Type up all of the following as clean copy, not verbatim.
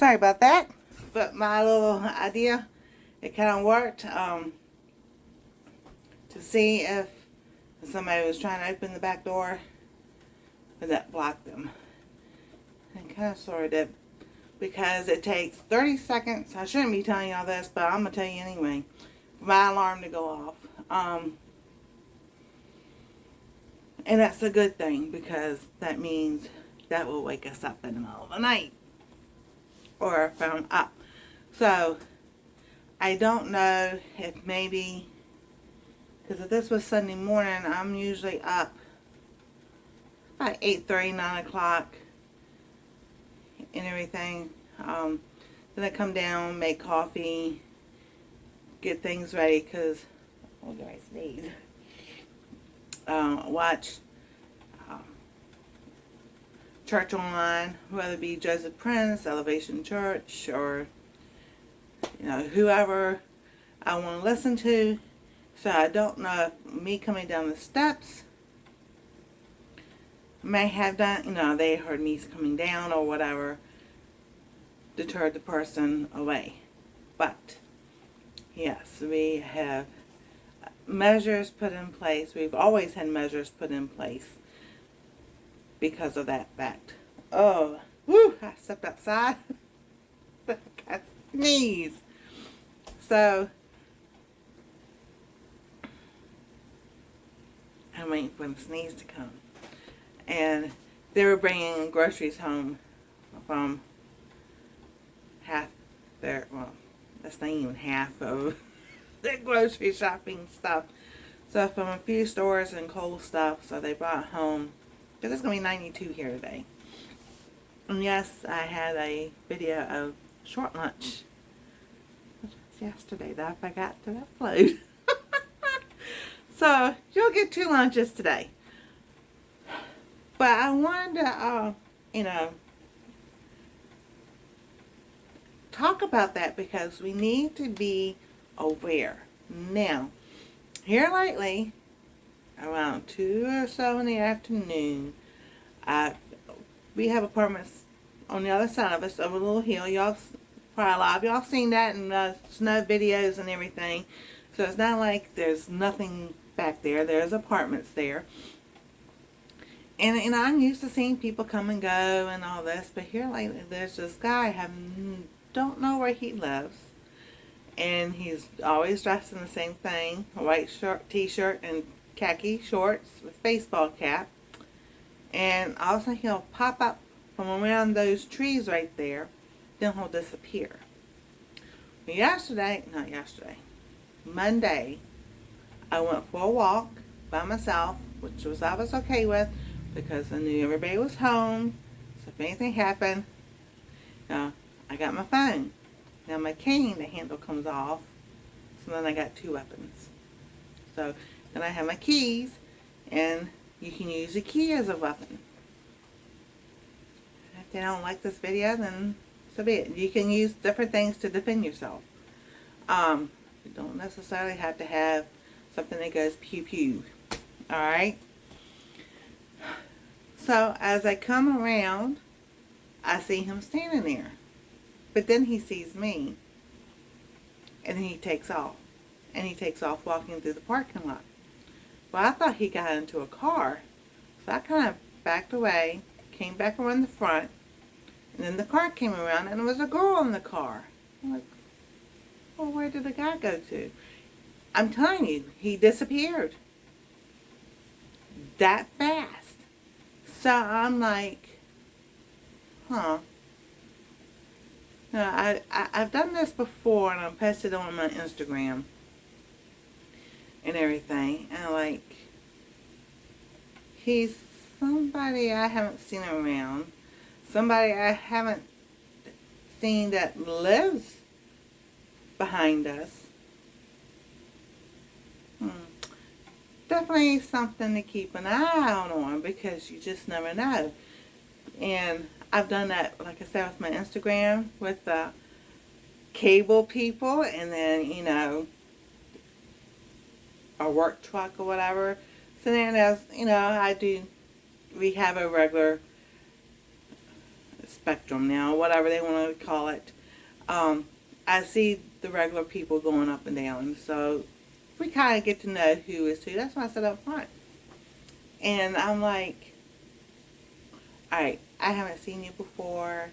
Sorry about that, but my little idea, it kind of worked, to see if somebody was trying to open the back door, but that blocked them. And kind of sort of did, because it takes 30 seconds. I shouldn't be telling y'all this, but I'm going to tell you anyway, for my alarm to go off. And that's a good thing, because that means that will wake us up in the middle of the night, or if I'm up. So I don't know if maybe, because if this was Sunday morning, I'm usually up about 8:30, 9 o'clock and everything. Then I come down, make coffee, get things ready, because I'll get my sneeze. Watch church online, whether it be Joseph Prince, Elevation Church, or whoever I want to listen to. So I don't know if me coming down the steps may have done, they heard me coming down or whatever, deterred the person away. But yes, we have measures put in place. We've always had measures put in place because of that fact. Oh, whoo, I stepped outside. I sneeze. So, I'm waiting for the sneeze to come. And they were bringing groceries home from half their, well, that's not even half of their grocery shopping stuff. So from a few stores and cold stuff, so they brought home, because it's going to be 92 here today. And yes, I had a video of short lunch, which was yesterday that I forgot to upload. So you'll get 2 lunches today. But I wanted to, talk about that, because we need to be aware. Now, here lately, around 2 or so in the afternoon, we have apartments on the other side of us, over a little hill. Y'all, probably a lot of y'all seen that in snow videos and everything. So it's not like there's nothing back there. There's apartments there. And I'm used to seeing people come and go and all this, but here lately there's this guy, don't know where he lives, and he's always dressed in the same thing, a white shirt, t-shirt, and khaki shorts with baseball cap, and all of a sudden he'll pop up from around those trees right there, then he'll disappear. Monday, I went for a walk by myself, which I was okay with, because I knew everybody was home, so if anything happened, I got my phone. Now my cane, the handle comes off, so then I got 2 weapons. So then I have my keys, and you can use a key as a weapon. If they don't like this video, then so be it. You can use different things to defend yourself. You don't necessarily have to have something that goes pew pew. Alright? So as I come around, I see him standing there. But then he sees me, and he takes off. And he takes off walking through the parking lot. Well, I thought he got into a car. So I kind of backed away, came back around the front, and then the car came around, and there was a girl in the car. I'm like, well, where did the guy go to? I'm telling you, he disappeared. That fast. So I'm like, huh. I've done this before, and I've posted on my Instagram and everything. And like, he's somebody I haven't seen around. Somebody I haven't seen that lives behind us. Definitely something to keep an eye out on, because you just never know. And I've done that, like I said, with my Instagram, with the cable people, and then, a work truck or whatever. So then we have a regular spectrum now, whatever they want to call it. I see the regular people going up and down. So we kind of get to know who is who. That's why I said up front. And I'm like, alright, I haven't seen you before.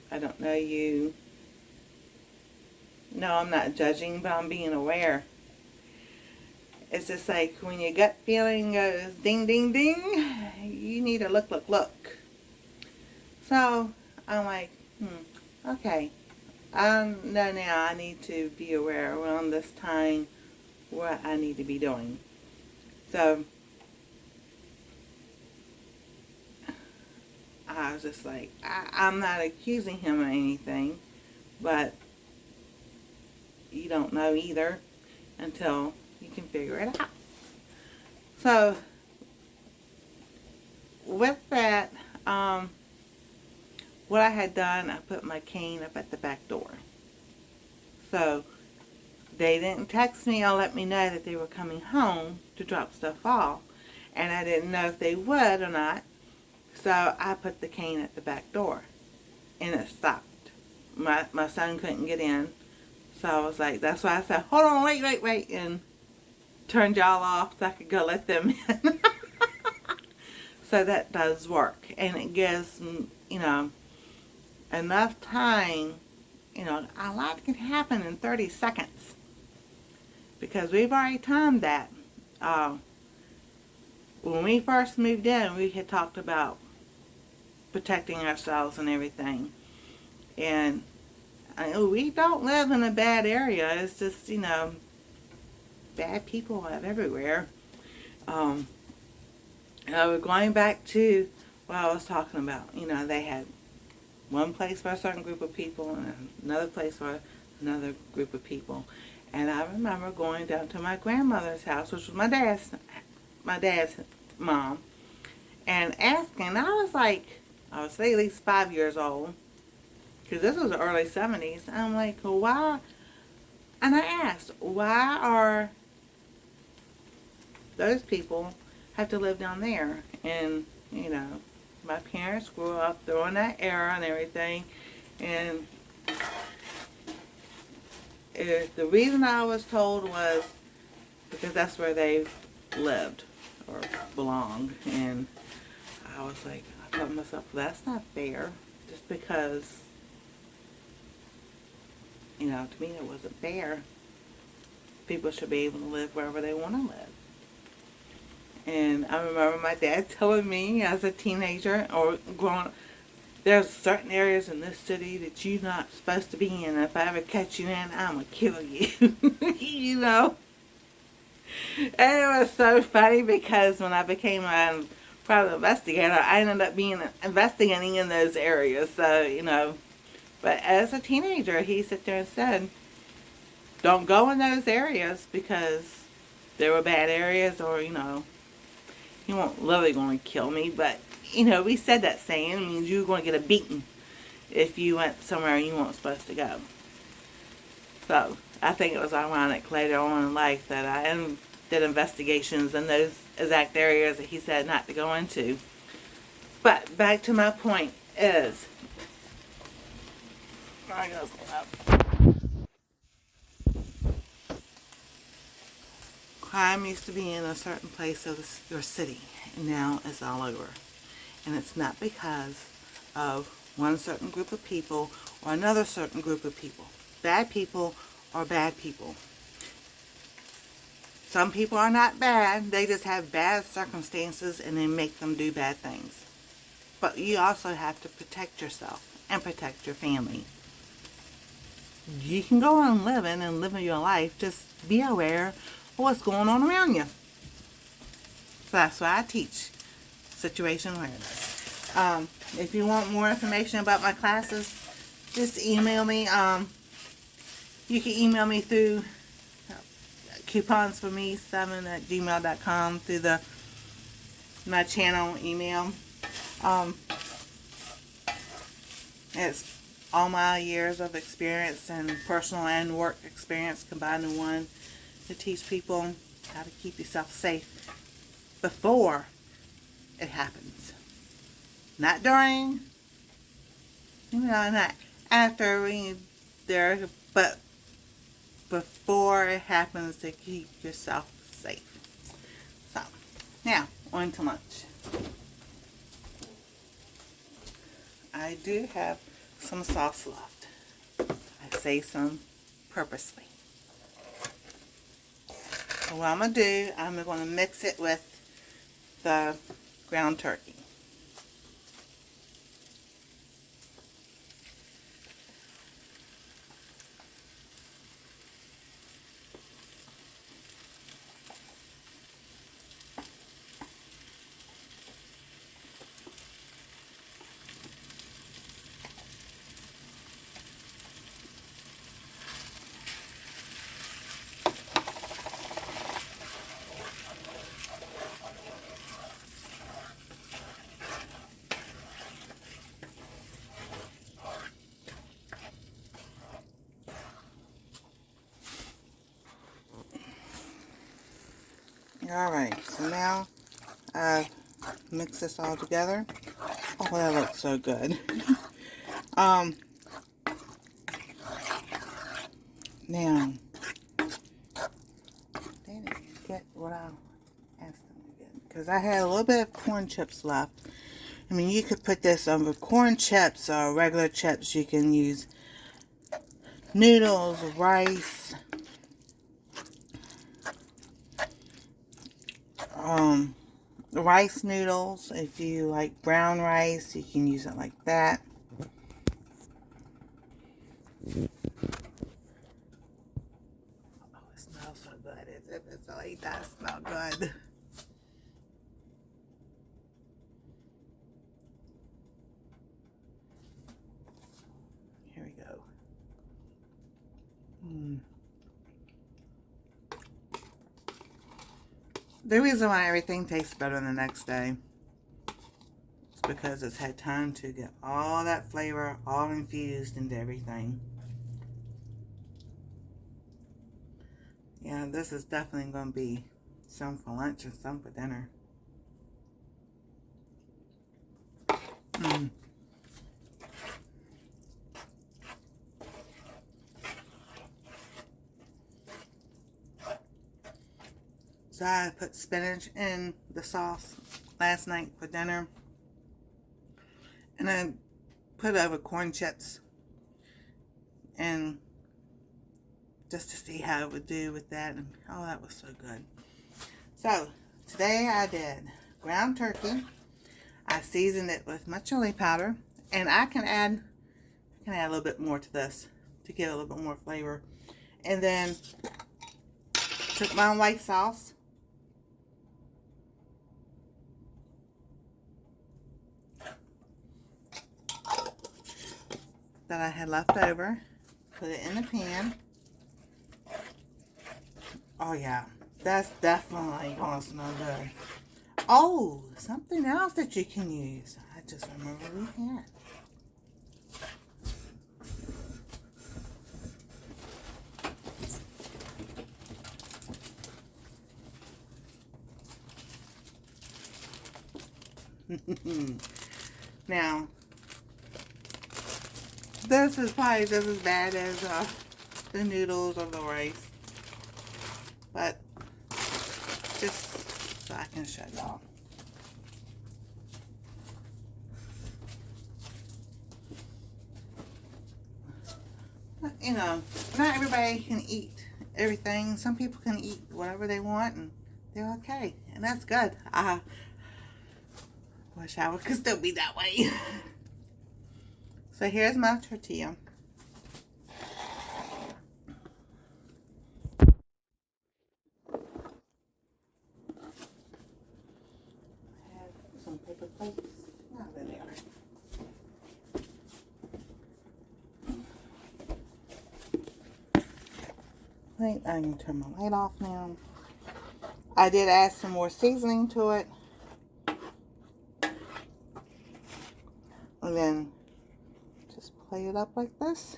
I don't know you. No, I'm not judging, but I'm being aware. It's just like when your gut feeling goes ding, ding, ding, you need to look. So I'm like, okay. I know now I need to be aware around this time what I need to be doing. So I was just like, I'm not accusing him of anything, but you don't know either until you can figure it out. So with that, what I had done, I put my cane up at the back door. So they didn't text me or let me know that they were coming home to drop stuff off, and I didn't know if they would or not. So I put the cane at the back door, and it stopped. My son couldn't get in, so I was like, that's why I said, hold on, wait, and turned y'all off so I could go let them in. So that does work, and it gives, enough time. A lot can happen in 30 seconds because we've already timed that. When we first moved in, we had talked about protecting ourselves and everything. And we don't live in a bad area. It's just, bad people everywhere. We're going back to what I was talking about. They had one place for a certain group of people and another place for another group of people. And I remember going down to my grandmother's house, which was my dad's mom, and asking. I was like, I would say at least 5 years old, because this was the early 70s. I'm like, why? And I asked, why are those people have to live down there? And, my parents grew up during that era and everything. And the reason I was told was because that's where they lived or belonged. And I was like, I thought to myself, well, that's not fair. Just because, to me it wasn't fair. People should be able to live wherever they want to live. And I remember my dad telling me as a teenager or growing up, there's certain areas in this city that you're not supposed to be in. If I ever catch you in, I'm going to kill you. And it was so funny because when I became a private investigator, I ended up investigating in those areas. So, but as a teenager, he sat there and said, don't go in those areas because they were bad areas, or, he won't literally going to kill me, but, we said that saying. It means you were going to get a beating if you went somewhere you weren't supposed to go. So, I think it was ironic later on in life that I did investigations in those exact areas that he said not to go into. But, back to my point is, crime used to be in a certain place of your city, and now it's all over. And it's not because of one certain group of people or another certain group of people. Bad people are bad people. Some people are not bad, they just have bad circumstances and they make them do bad things. But you also have to protect yourself and protect your family. You can go on living and living your life, just be aware of what's going on around you. So that's why I teach situation awareness. If you want more information about my classes, just email me. You can email me through couponsforme7@gmail.com through my channel email. It's all my years of experience and personal and work experience combined in one to teach people how to keep yourself safe before it happens. Not during, not after we there, but before it happens, to keep yourself safe. So, now, on to lunch. I do have some sauce left. I say some purposely. So what I'm going to do, I'm going to mix it with the ground turkey. Alright, so now mix this all together. Oh, that looks so good. Now, they didn't get what I asked them to get, because I had a little bit of corn chips left. I mean, you could put this on with corn chips or regular chips. You can use noodles, rice, rice noodles. If you like brown rice, you can use it like that. Oh, it smells so good. It really does smell good. Here we go. The reason why everything tastes better the next day is because it's had time to get all that flavor all infused into everything. Yeah, this is definitely going to be some for lunch and some for dinner. So I put spinach in the sauce last night for dinner. And I put over corn chips. And just to see how it would do with that. And oh, that was so good. So today I did ground turkey. I seasoned it with my chili powder. And I can add a little bit more to this to give it a little bit more flavor. And then took my white sauce. That I had left over. Put it in the pan. Oh yeah, that's definitely gonna smell good. Oh, something else that you can use. I just remember we had. Now, this is probably just as bad as the noodles or the rice, but just so I can show y'all. You know, not everybody can eat everything. Some people can eat whatever they want and they're okay, and that's good. I wish I could still be that way. So here's my tortilla. I have some paper plates. Oh, there they are. I can turn my light off now. I did add some more seasoning to it. And then just plate it up like this.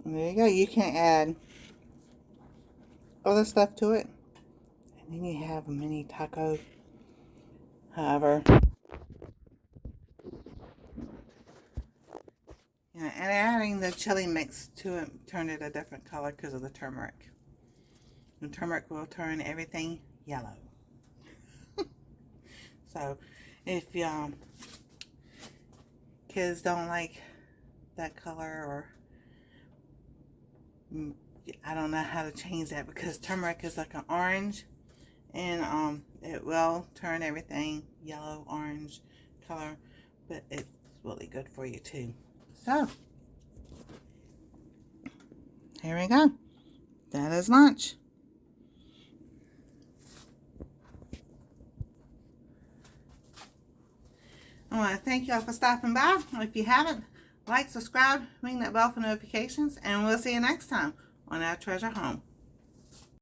And there you go. You can add other stuff to it. And then you have a mini taco. However, yeah, and adding the chili mix to it turned it a different color because of the turmeric. And turmeric will turn everything yellow. So if kids don't like that color, or I don't know how to change that, because turmeric is like an orange, and it will turn everything yellow, orange color, but it's really good for you too. So here we go. That is lunch. I want to thank y'all for stopping by. If you haven't, like, subscribe, ring that bell for notifications, and we'll see you next time on Our Treasure Home.